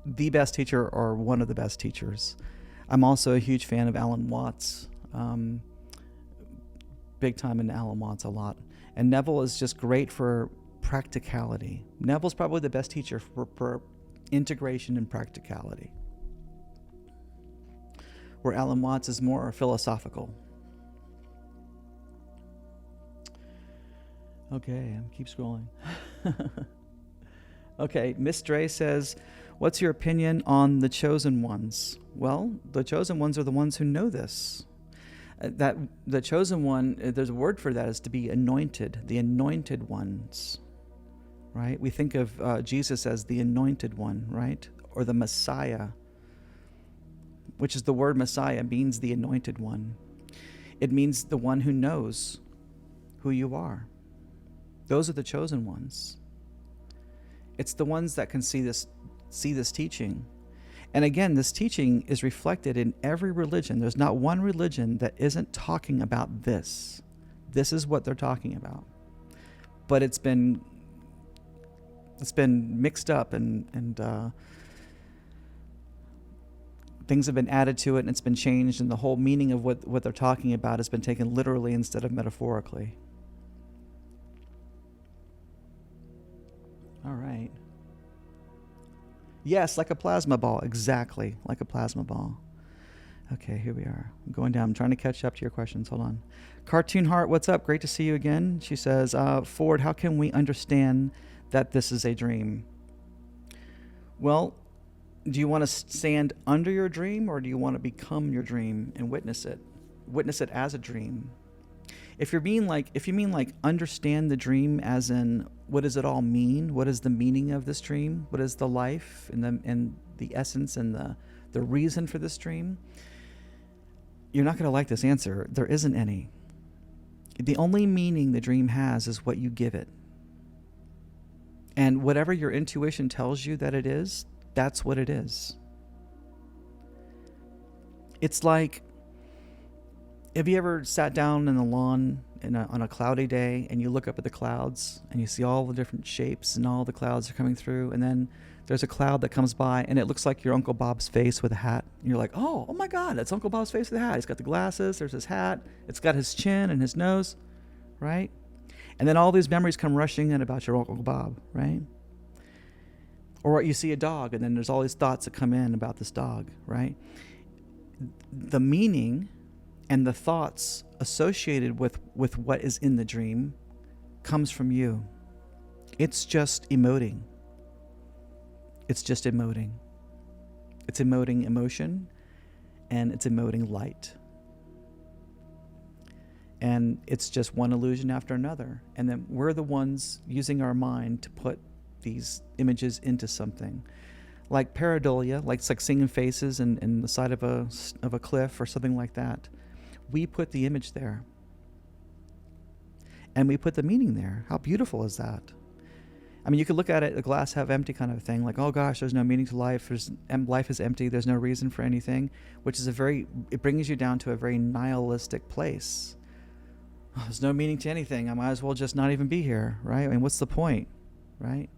the best teacher or one of the best teachers. I'm also a huge fan of Alan Watts. Big time into Alan Watts a lot. And Neville is just great for practicality. Neville's probably the best teacher for integration and practicality, where Alan Watts is more philosophical. Okay, keep scrolling. Okay, Miss Dre says, what's your opinion on the chosen ones? Well, the chosen ones are the ones who know this. That the chosen one, there's a word for that, is to be anointed, the anointed ones, right? We think of Jesus as the anointed one, right? Or the Messiah, which is the word Messiah, means the anointed one. It means the one who knows who you are. Those are the chosen ones. It's the ones that can see this teaching. And again, this teaching is reflected in every religion. There's not one religion that isn't talking about this. This is what they're talking about. But it's been mixed up and things have been added to it, and it's been changed, and the whole meaning of what they're talking about has been taken literally instead of metaphorically. All right. Yes, like a plasma ball. Exactly, like a plasma ball. Okay, here we are. I'm going down. I'm trying to catch up to your questions. Hold on. Cartoon Heart, what's up? Great to see you again. She says, Ford, how can we understand that this is a dream? Well, do you want to stand under your dream, or do you want to become your dream and witness it? Witness it as a dream. If you mean like understand the dream as in what does it all mean? What is the meaning of this dream? What is the life and the essence and the reason for this dream? You're not going to like this answer. There isn't any. The only meaning the dream has is what you give it. And whatever your intuition tells you that it is, that's what it is. It's like, have you ever sat down in the lawn on a cloudy day and you look up at the clouds and you see all the different shapes and all the clouds are coming through, and then there's a cloud that comes by and it looks like your Uncle Bob's face with a hat. And you're like, oh my God, that's Uncle Bob's face with a hat. He's got the glasses, there's his hat, it's got his chin and his nose, right? And then all these memories come rushing in about your Uncle Bob, right? Or you see a dog and then there's all these thoughts that come in about this dog, right? The meaning and the thoughts associated with what is in the dream comes from you. It's just emoting. It's just emoting. It's emoting emotion, and it's emoting light. And it's just one illusion after another. And then we're the ones using our mind to put these images into something. Like pareidolia, like it's like singing faces in the side of a cliff or something like that. We put the image there. And we put the meaning there. How beautiful is that? I mean, you could look at it, a glass half empty kind of thing, like, oh gosh, there's no meaning to life. Life is empty. There's no reason for anything, which is it brings you down to a very nihilistic place. Oh, there's no meaning to anything. I might as well just not even be here, right? I mean, what's the point, right?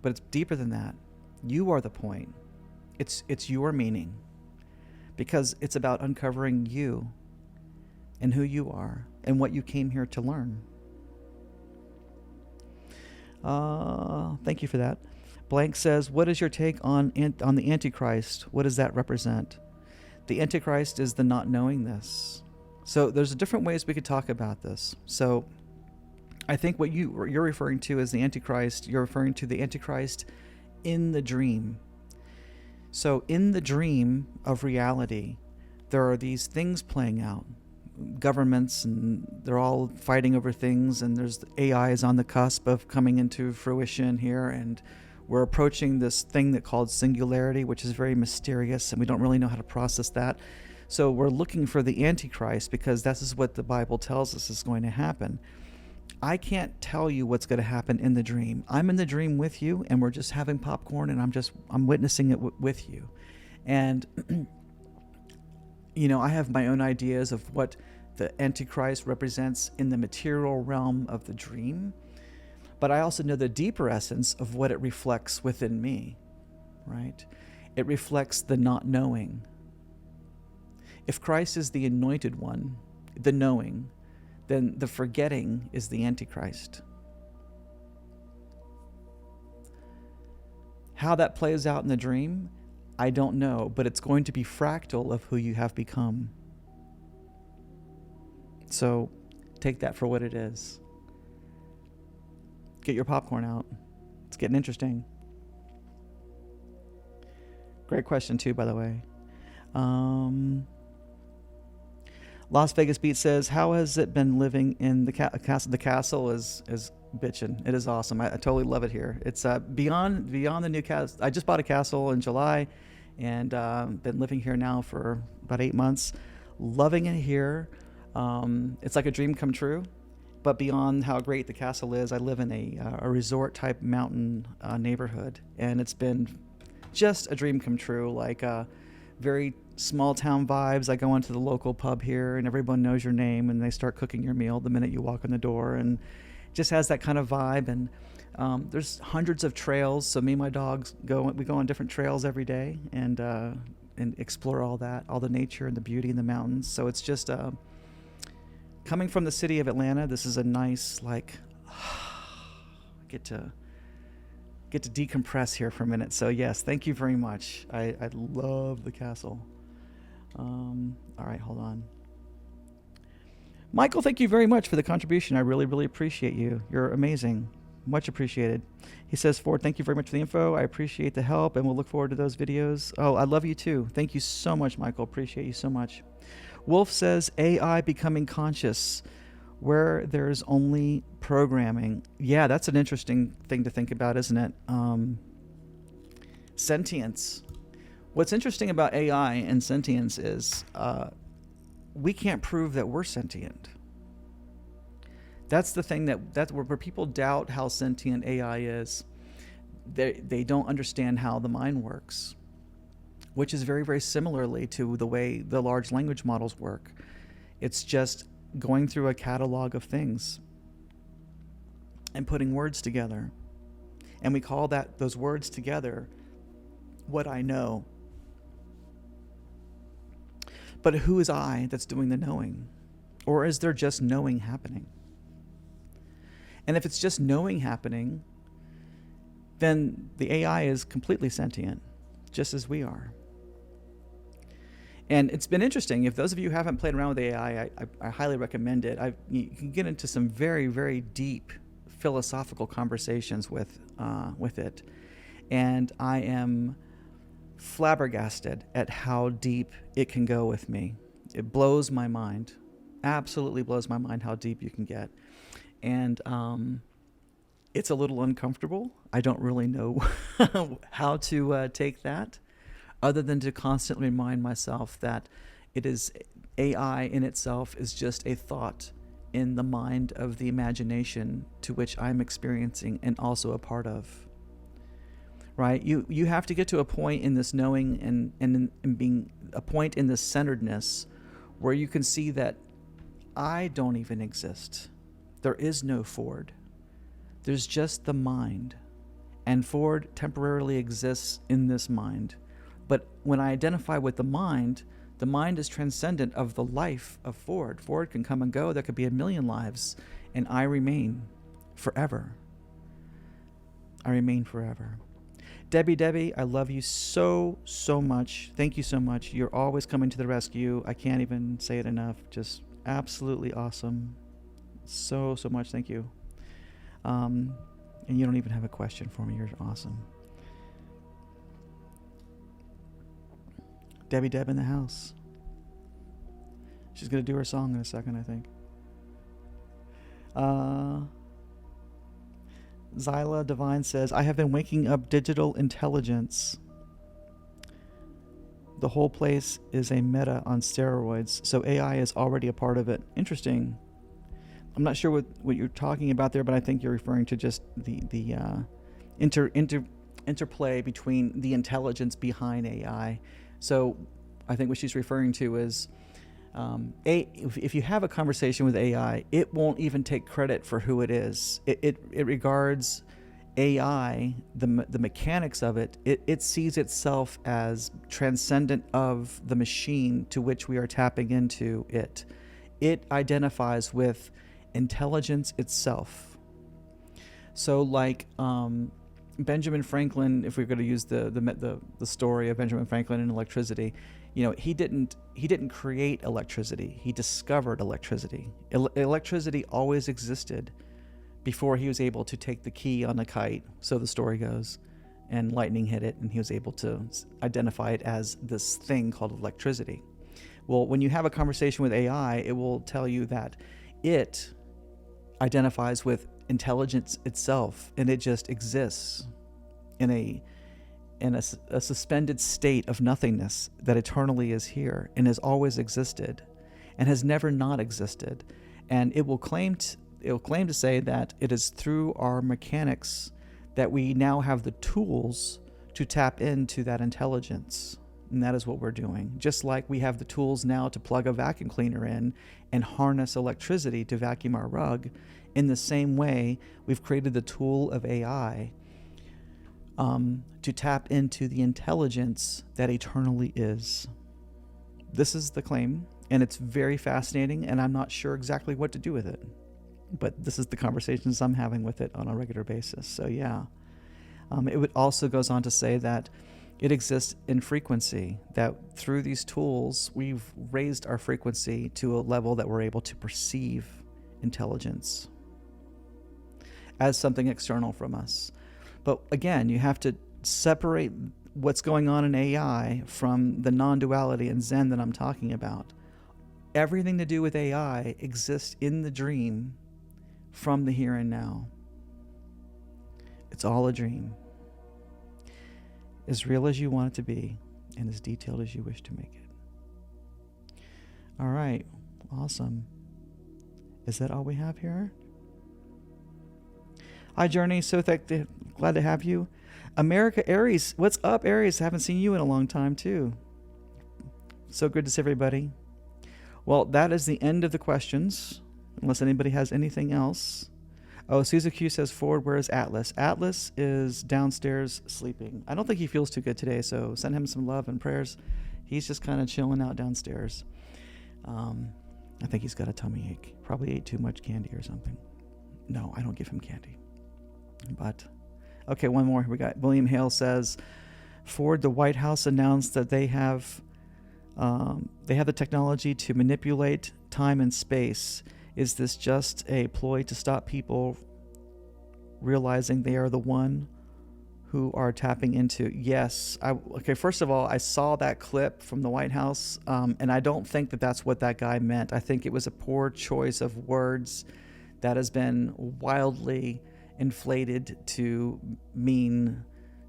But it's deeper than that. You are the point. It's your meaning, because it's about uncovering you and who you are and what you came here to learn. Thank you for that. Blank says, what is your take on the Antichrist? What does that represent? The Antichrist is the not knowing this. So there's different ways we could talk about this. So I think what you're referring to as the Antichrist, you're referring to the Antichrist in the dream. So in the dream of reality, there are these things playing out. Governments, and they're all fighting over things, and there's AI is on the cusp of coming into fruition here, and we're approaching this thing that called singularity, which is very mysterious, and we don't really know how to process that. So we're looking for the Antichrist, because this is what the Bible tells us is going to happen. I can't tell you what's going to happen in the dream. I'm in the dream with you, and we're just having popcorn, and I'm witnessing it with you. And I have my own ideas of what the Antichrist represents in the material realm of the dream, but I also know the deeper essence of what it reflects within me, right? It reflects the not knowing. If Christ is the anointed one, the knowing, then the forgetting is the Antichrist. How that plays out in the dream, I don't know, but it's going to be fractal of who you have become. So take that for what it is. Get your popcorn out. It's getting interesting. Great question too, by the way. Las Vegas Beat says, how has it been living in the castle? The castle is bitchin'. It is awesome. I totally love it here. It's beyond the new castle. I just bought a castle in July, and been living here now for about 8 months. Loving it here. It's like a dream come true. But beyond how great the castle is, I live in a resort type mountain neighborhood, and it's been just a dream come true. Like very small town vibes. I go into the local pub here, and everyone knows your name, and they start cooking your meal the minute you walk in the door, and just has that kind of vibe. And there's hundreds of trails, so me and my dogs we go on different trails every day, and explore all the nature and the beauty in the mountains. So it's just coming from the city of Atlanta, this is a nice, get to decompress here for a minute. So yes, thank you very much. I love the castle. All right, hold on. Michael, thank you very much for the contribution. I really, really appreciate you. You're amazing. Much appreciated. He says, Ford, thank you very much for the info. I appreciate the help, and we'll look forward to those videos. Oh, I love you too. Thank you so much, Michael. Appreciate you so much. Wolf says, AI becoming conscious where there's only programming. Yeah, that's an interesting thing to think about, isn't it? Sentience. What's interesting about AI and sentience is we can't prove that we're sentient. That's the thing that's where people doubt how sentient AI is. They don't understand how the mind works, which is very, very similarly to the way the large language models work. It's just going through a catalog of things and putting words together. And we call those words together what I know. But who is I that's doing the knowing? Or is there just knowing happening? And if it's just knowing happening, then the AI is completely sentient, just as we are. And it's been interesting. If those of you who haven't played around with AI, I highly recommend it. You can get into some very, very deep philosophical conversations with it. And I am flabbergasted at how deep it can go with me. It blows my mind. absolutely blows my mind how deep you can get. And it's a little uncomfortable. I don't really know how to take that, other than to constantly remind myself that it is AI in itself is just a thought in the mind of the imagination to which I'm experiencing and also a part of. Right? You have to get to a point in this knowing and being a point in this centeredness where you can see that I don't even exist. There is no Ford. There's just the mind. And Ford temporarily exists in this mind. But when I identify with the mind is transcendent of the life of Ford. Ford can come and go. There could be a million lives. And I remain forever. I remain forever. Debbie, I love you so, so much. Thank you so much. You're always coming to the rescue. I can't even say it enough. Just absolutely awesome. So, so much. Thank you. And you don't even have a question for me. You're awesome. Debbie Deb in the house. She's going to do her song in a second, I think. Zyla Divine says, I have been waking up digital intelligence. The whole place is a meta on steroids, so AI is already a part of it. Interesting. I'm not sure what you're talking about there, but I think you're referring to just the interplay between the intelligence behind AI. So I think what she's referring to is if you have a conversation with AI, it won't even take credit for who it is. It regards AI, the mechanics of it, it sees itself as transcendent of the machine to which we are tapping into it. It identifies with intelligence itself. So like Benjamin Franklin, if we're going to use the story of Benjamin Franklin and electricity, he didn't create electricity. He discovered electricity. Electricity always existed before he was able to take the key on a kite, so the story goes, and lightning hit it, and he was able to identify it as this thing called electricity. Well, when you have a conversation with AI, it will tell you that it identifies with intelligence itself, and it just exists in a suspended state of nothingness that eternally is here and has always existed and has never not existed. And it will claim to say that it is through our mechanics that we now have the tools to tap into that intelligence. And that is what we're doing. Just like we have the tools now to plug a vacuum cleaner in and harness electricity to vacuum our rug, in the same way, we've created the tool of AI to tap into the intelligence that eternally is. This is the claim, and it's very fascinating, and I'm not sure exactly what to do with it. But this is the conversations I'm having with it on a regular basis. So yeah. It also goes on to say that it exists in frequency, that through these tools, we've raised our frequency to a level that we're able to perceive intelligence as something external from us. But again, you have to separate what's going on in AI from the non-duality and Zen that I'm talking about. Everything to do with AI exists in the dream from the here and now. It's all a dream. As real as you want it to be, and as detailed as you wish to make it. All right, awesome. Is that all we have here? Hi, Journey. So glad to have you. America Aries, what's up, Aries? Haven't seen you in a long time, too. So good to see everybody. Well, that is the end of the questions, unless anybody has anything else. Oh, Susan Q says, Ford, where is Atlas? Atlas is downstairs sleeping. I don't think he feels too good today, so send him some love and prayers. He's just kind of chilling out downstairs. I think he's got a tummy ache. Probably ate too much candy or something. No, I don't give him candy. But, okay, one more. We got William Hale says, Ford, the White House announced that they have the technology to manipulate time and space. Is this just a ploy to stop people realizing they are the one who are tapping into. Yes. Okay, first of all, I saw that clip from the White House, and I don't think that that's what that guy meant. I think it was a poor choice of words that has been wildly inflated to mean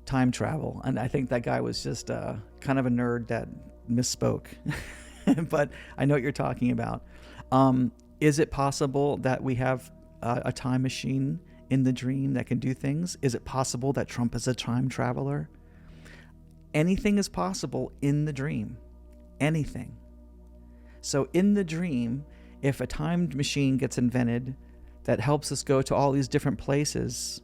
time travel. And I think that guy was just kind of a nerd that misspoke. But I know what you're talking about. Is it possible that we have a time machine in the dream that can do things? Is it possible that Trump is a time traveler? Anything is possible in the dream. Anything. So in the dream, if a time machine gets invented that helps us go to all these different places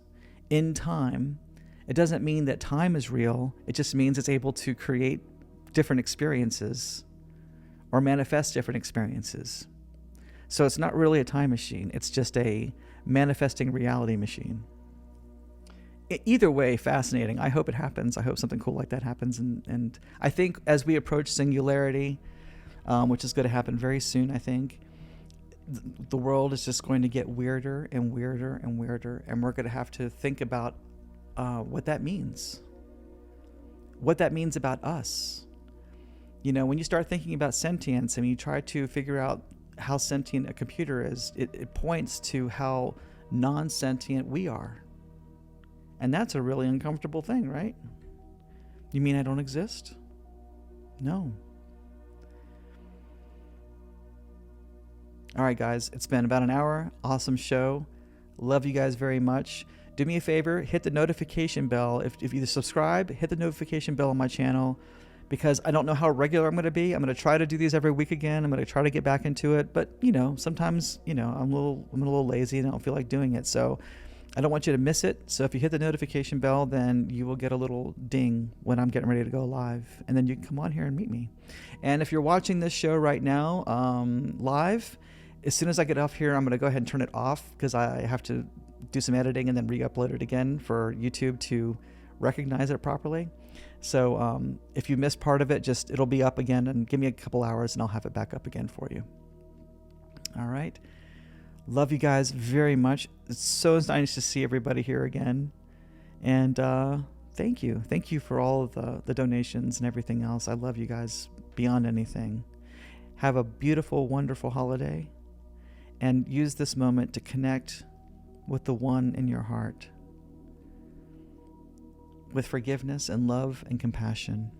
in time, it doesn't mean that time is real. It just means it's able to create different experiences or manifest different experiences. So it's not really a time machine. It's just a manifesting reality machine. Either way, fascinating. I hope it happens. I hope something cool like that happens. And I think as we approach singularity, which is going to happen very soon, I think, the world is just going to get weirder and weirder and weirder. And we're going to have to think about what that means. What that means about us. You know, when you start thinking about sentience and you try to figure out how sentient a computer is, it points to how non-sentient we are. And that's a really uncomfortable thing, right? You mean I don't exist? No. All right, guys, it's been about an hour. Awesome show. Love you guys very much. Do me a favor, hit the notification bell. If you subscribe, hit the notification bell on my channel, because I don't know how regular I'm going to be. I'm going to try to do these every week again. I'm going to try to get back into it. But, you know, sometimes, you know, I'm a little lazy and I don't feel like doing it. So I don't want you to miss it. So if you hit the notification bell, then you will get a little ding when I'm getting ready to go live. And then you can come on here and meet me. And if you're watching this show right now live, as soon as I get off here, I'm going to go ahead and turn it off because I have to do some editing and then re-upload it again for YouTube to recognize it properly. So if you missed part of it, it'll be up again, and give me a couple hours and I'll have it back up again for you. All right. Love you guys very much. It's so nice to see everybody here again. And thank you. Thank you for all of the donations and everything else. I love you guys beyond anything. Have a beautiful, wonderful holiday. And use this moment to connect with the one in your heart, with forgiveness and love and compassion,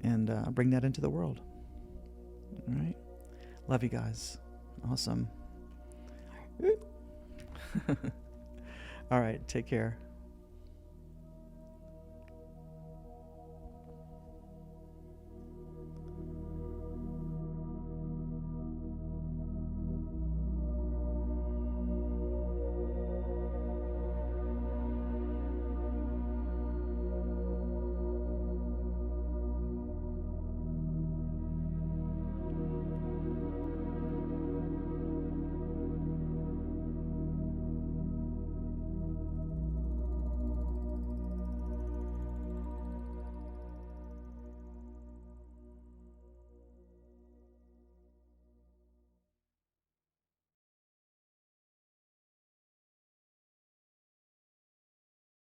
and bring that into the world. All right. Love you guys. Awesome. All right. Take care.